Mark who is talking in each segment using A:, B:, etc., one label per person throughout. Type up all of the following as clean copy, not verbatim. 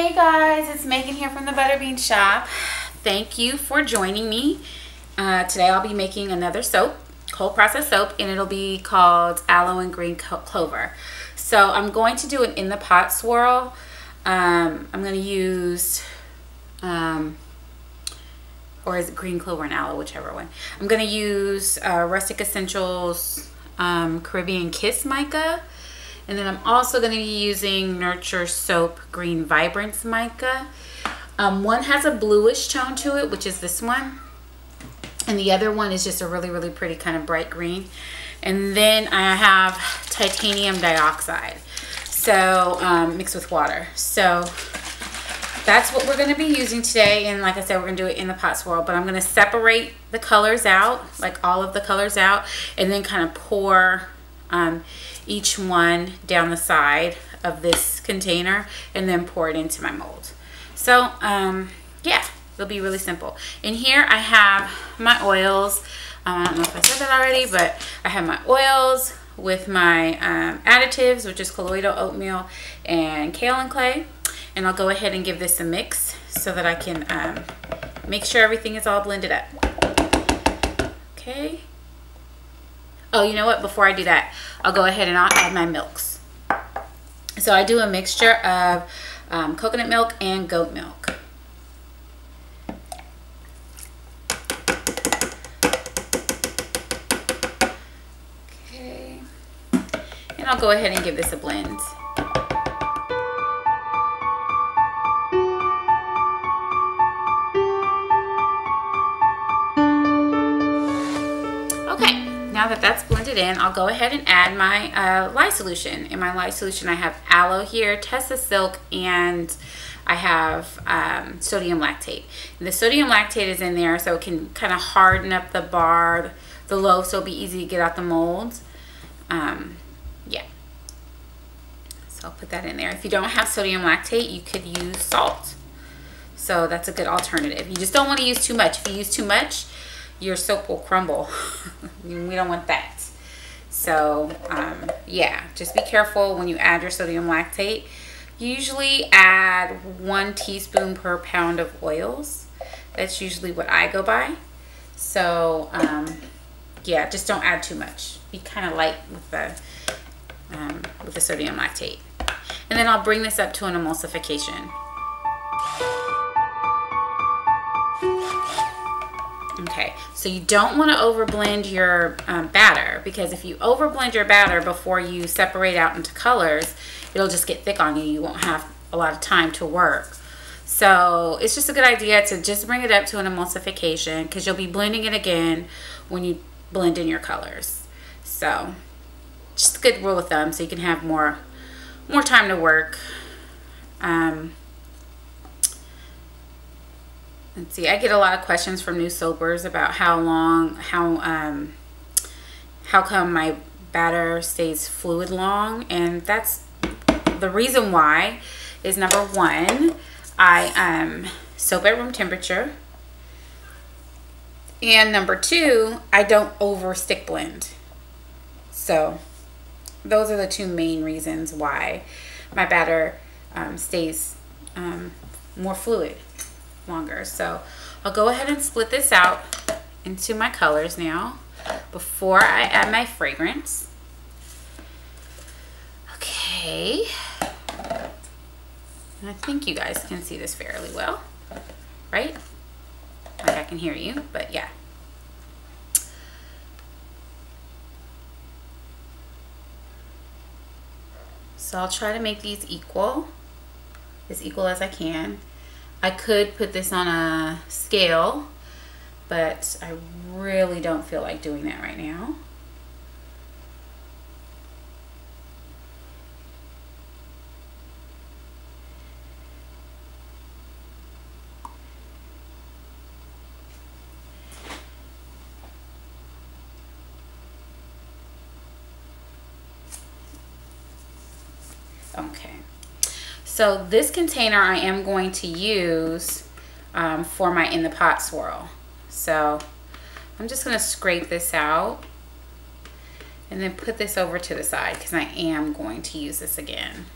A: Hey guys, it's Megan here from the Butterbean Shop. Thank you for joining me. Today I'll be making another soap, cold process soap, and it'll be called Aloe and Green Clover. So I'm going to do an in the pot swirl. I'm going to use, or is it Green Clover and Aloe, whichever one. I'm going to use Rustic Essentials Caribbean Kiss Mica. And then I'm also going to be using Nurture Soap Green Vibrance Mica. One has a bluish tone to it, which is this one. And the other one is just a really, really pretty kind of bright green. And then I have titanium dioxide, so mixed with water. So that's what we're going to be using today. And like I said, we're going to do it in the pot swirl. But I'm going to separate the colors out, like all of the colors out, and then kind of pour each one down the side of this container and then pour it into my mold. So yeah, it'll be really simple. In here I have my oils. I don't know if I said that already, but I have my oils with my additives, which is colloidal oatmeal and kaolin clay. And I'll go ahead and give this a mix so that I can make sure everything is all blended up. Okay. Oh, you know what? Before I do that, I'll go ahead and I'll add my milks. So I do a mixture of coconut milk and goat milk. Okay. And I'll go ahead and give this a blend. Now that that's blended in, I'll go ahead and add my lye solution. In my lye solution, I have aloe here, Tessa Silk, and I have sodium lactate. And the sodium lactate is in there so it can kind of harden up the bar, the loaf, so it'll be easy to get out the molds. Yeah. So I'll put that in there. If you don't have sodium lactate, you could use salt. So that's a good alternative. You just don't want to use too much. If you use too much, your soap will crumble. We don't want that. So yeah, just be careful when you add your sodium lactate. Usually add 1 teaspoon per pound of oils. That's usually what I go by. So yeah, just don't add too much. Be kind of light with the sodium lactate. And then I'll bring this up to an emulsification. Okay, so you don't want to overblend your batter, because if you overblend your batter before you separate out into colors, it'll just get thick on you. You won't have a lot of time to work. So it's just a good idea to just bring it up to an emulsification, because you'll be blending it again when you blend in your colors. So just a good rule of thumb, so you can have more time to work. Let's see, I get a lot of questions from new soapers about how come my batter stays fluid long, and that's the reason why is, number one, I soap at room temperature, and number two, I don't over stick blend. So those are the two main reasons why my batter stays more fluid longer. So I'll go ahead and split this out into my colors now before I add my fragrance. Okay, and I think you guys can see this fairly well, right? Like I can hear you, but yeah. So I'll try to make these as equal as I can. I could put this on a scale, but I really don't feel like doing that right now. Okay. So this container I am going to use for my in the pot swirl. So I'm just going to scrape this out and then put this over to the side because I am going to use this again.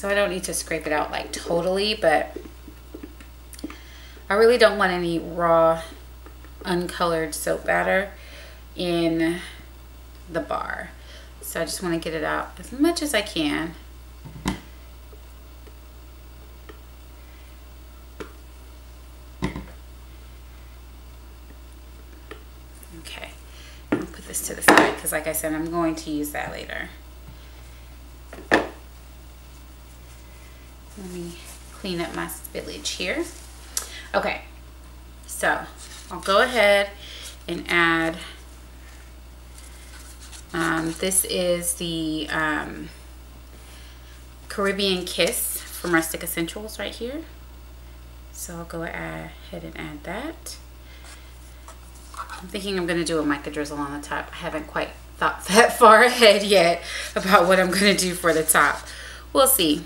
A: So I don't need to scrape it out like totally, but I really don't want any raw uncolored soap batter in the bar. So I just want to get it out as much as I can. Okay, I'll put this to the side because like I said, I'm going to use that later. Let me clean up my spillage here. Okay, so I'll go ahead and add, this is the Caribbean Kiss from Rustic Essentials right here. So I'll go ahead and add that. I'm thinking I'm going to do a mica drizzle on the top. I haven't quite thought that far ahead yet about what I'm going to do for the top. We'll see.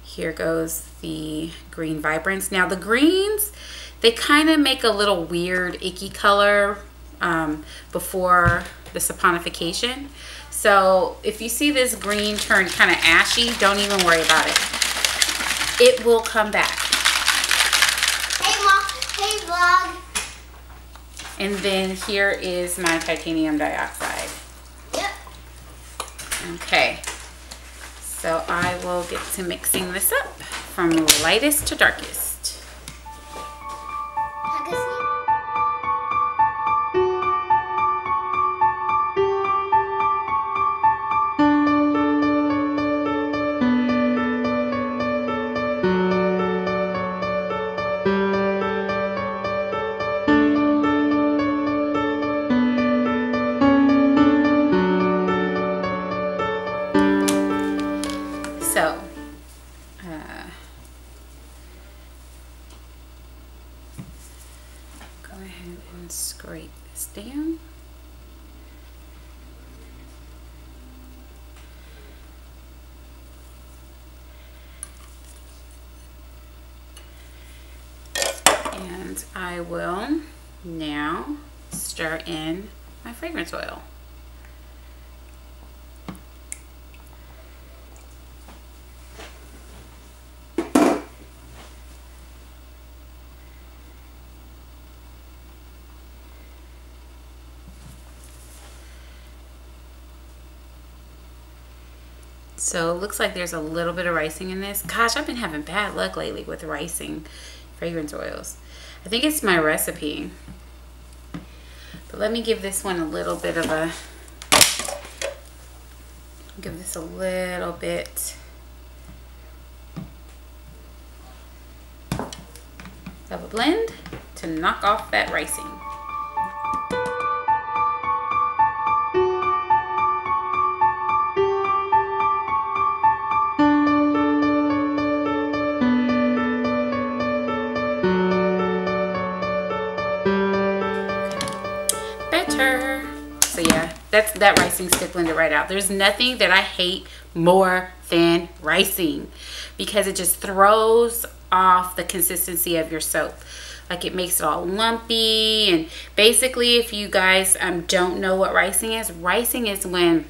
A: Here goes the green vibrance. Now the greens, they kind of make a little weird icky color before the saponification. So if you see this green turn kind of ashy, don't even worry about it. It will come back.
B: Hey Mom, hey vlog.
A: And then here is my titanium dioxide.
B: Yep.
A: Okay. So I will get to mixing this up from lightest to darkest. So, go ahead and scrape this down. And I will now stir in my fragrance oil. So it looks like there's a little bit of ricing in this. Gosh, I've been having bad luck lately with ricing fragrance oils. I think it's my recipe. But let me give this one a little bit of a, give this a little bit of a blend to knock off that ricing. Better. So yeah, that ricing stick blended right out. There's nothing that I hate more than ricing because it just throws off the consistency of your soap. Like it makes it all lumpy. And basically, if you guys don't know what ricing is when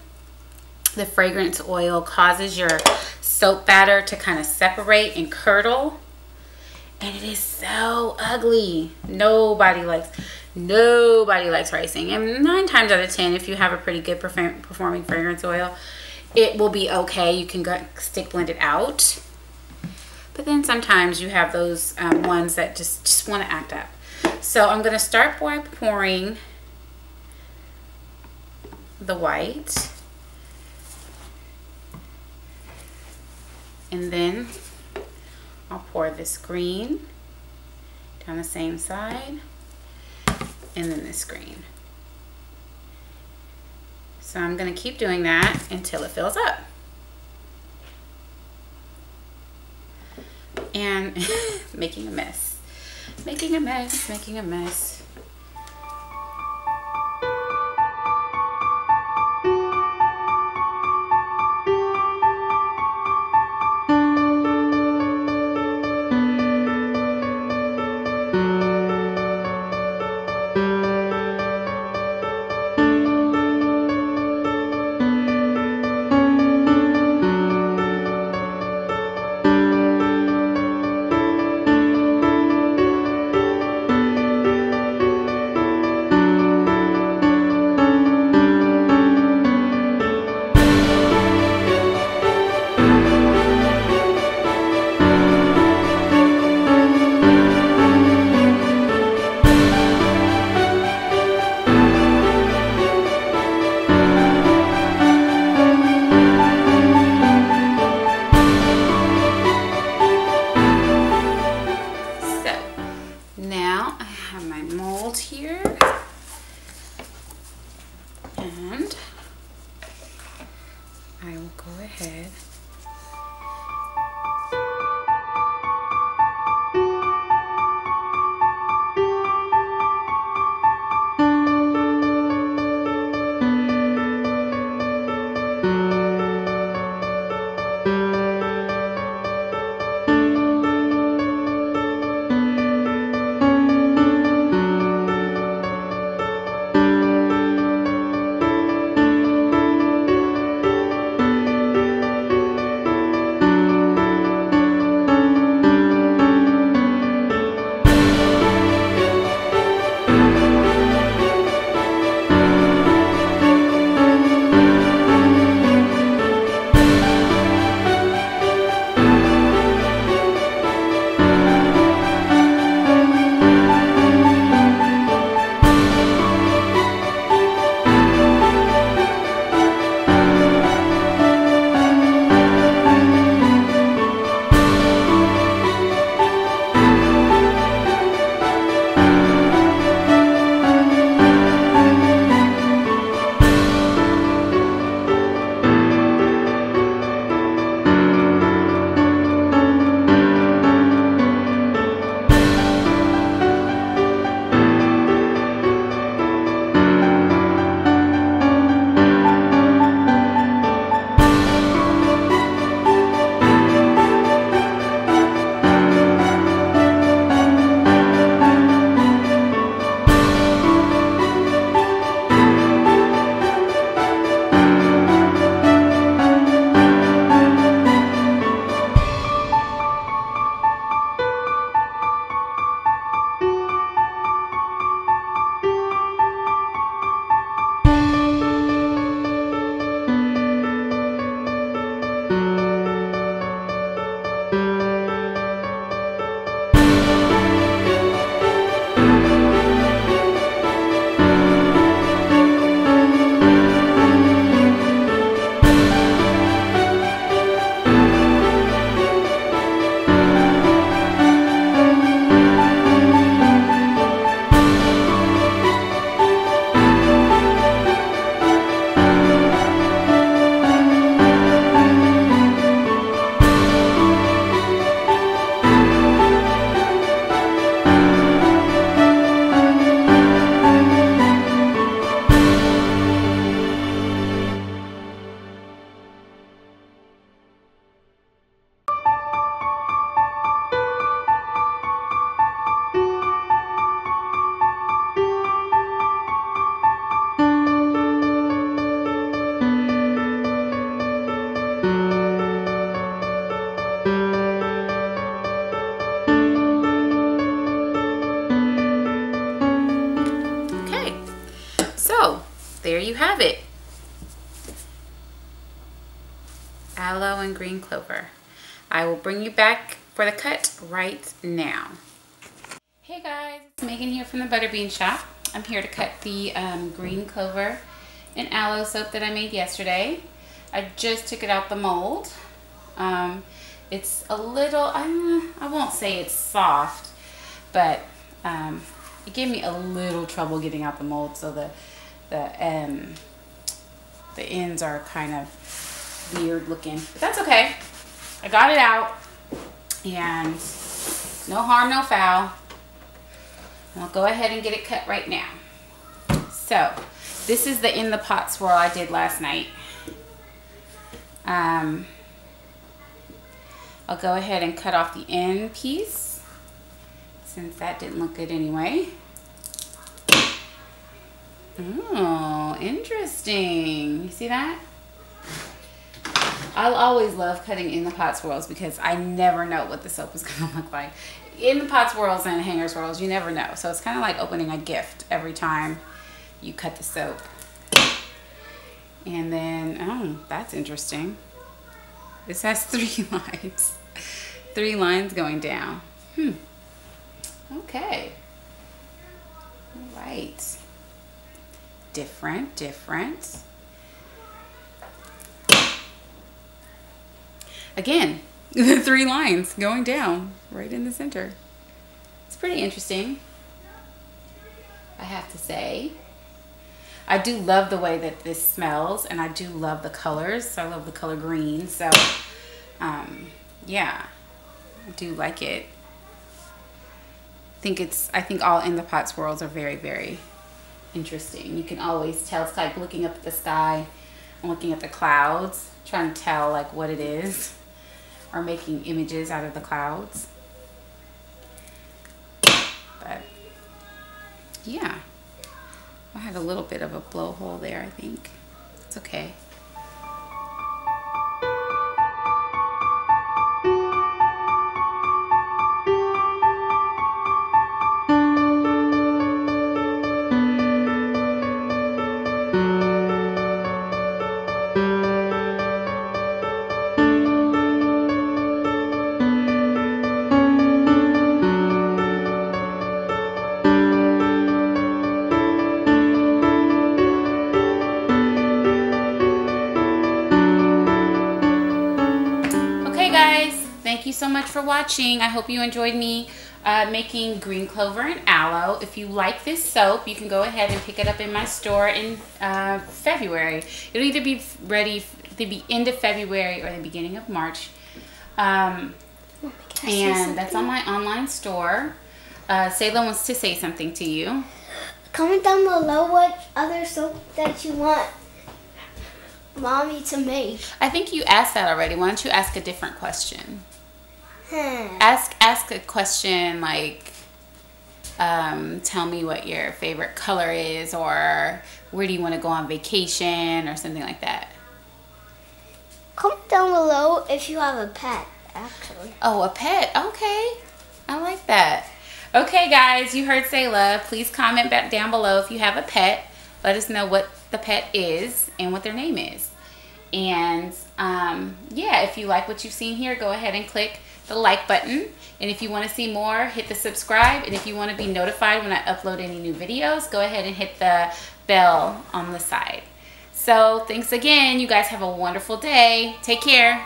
A: the fragrance oil causes your soap batter to kind of separate and curdle, and it is so ugly. Nobody likes ricing. And 9 times out of 10, if you have a pretty good performing fragrance oil, it will be okay. You can stick blend it out. But then sometimes you have those ones that just want to act up. So I'm going to start by pouring the white. And then I'll pour this green down the same side. And then this green. So I'm going to keep doing that until it fills up. And making a mess. Making a mess, making a mess. have it. Aloe and green clover. I will bring you back for the cut right now. Hey guys, it's Megan here from the Butterbean Shop. I'm here to cut the green clover and aloe soap that I made yesterday. I just took it out the mold. It's a little, I won't say it's soft, but it gave me a little trouble getting out the mold, so the ends are kind of weird looking, but that's okay. I got it out, and no harm, no foul. I'll go ahead and get it cut right now. So this is the in the pot swirl I did last night. I'll go ahead and cut off the end piece, since that didn't look good anyway. Oh, interesting. You see that? I'll always love cutting in the pot swirls because I never know what the soap is going to look like. In the pot swirls and hanger swirls, you never know. So it's kind of like opening a gift every time you cut the soap. And then, oh, that's interesting. This has 3 lines. 3 lines going down. Okay. All right. Different, different. Again, the 3 lines going down right in the center. It's pretty interesting, I have to say. I do love the way that this smells, and I do love the colors. So I love the color green. So, yeah, I do like it. I think all in the pot swirls are very, very interesting. You can always tell. It's like looking up at the sky and looking at the clouds, trying to tell like what it is, or making images out of the clouds. But yeah, I had a little bit of a blowhole there, I think. It's okay. Thank you so much for watching. I hope you enjoyed me making green clover and aloe. If you like this soap, you can go ahead and pick it up in my store in February. It'll either be ready the end of February or the beginning of March. And that's on my online store. Sayla wants to say something to you.
B: Comment down below what other soap that you want Mommy to make.
A: I think you asked that already. Why don't you ask a different question? Ask a question like, tell me what your favorite color is, or where do you want to go on vacation, or something like that.
B: Comment down below if you have a pet, actually.
A: Oh, a pet. Okay. I like that. Okay, guys, you heard Sayla. Please comment back down below if you have a pet. Let us know what the pet is and what their name is. And yeah, if you like what you've seen here, go ahead and click the like button. And if you want to see more, hit the subscribe. And if you want to be notified when I upload any new videos, go ahead and hit the bell on the side. So thanks again. You guys have a wonderful day. Take care.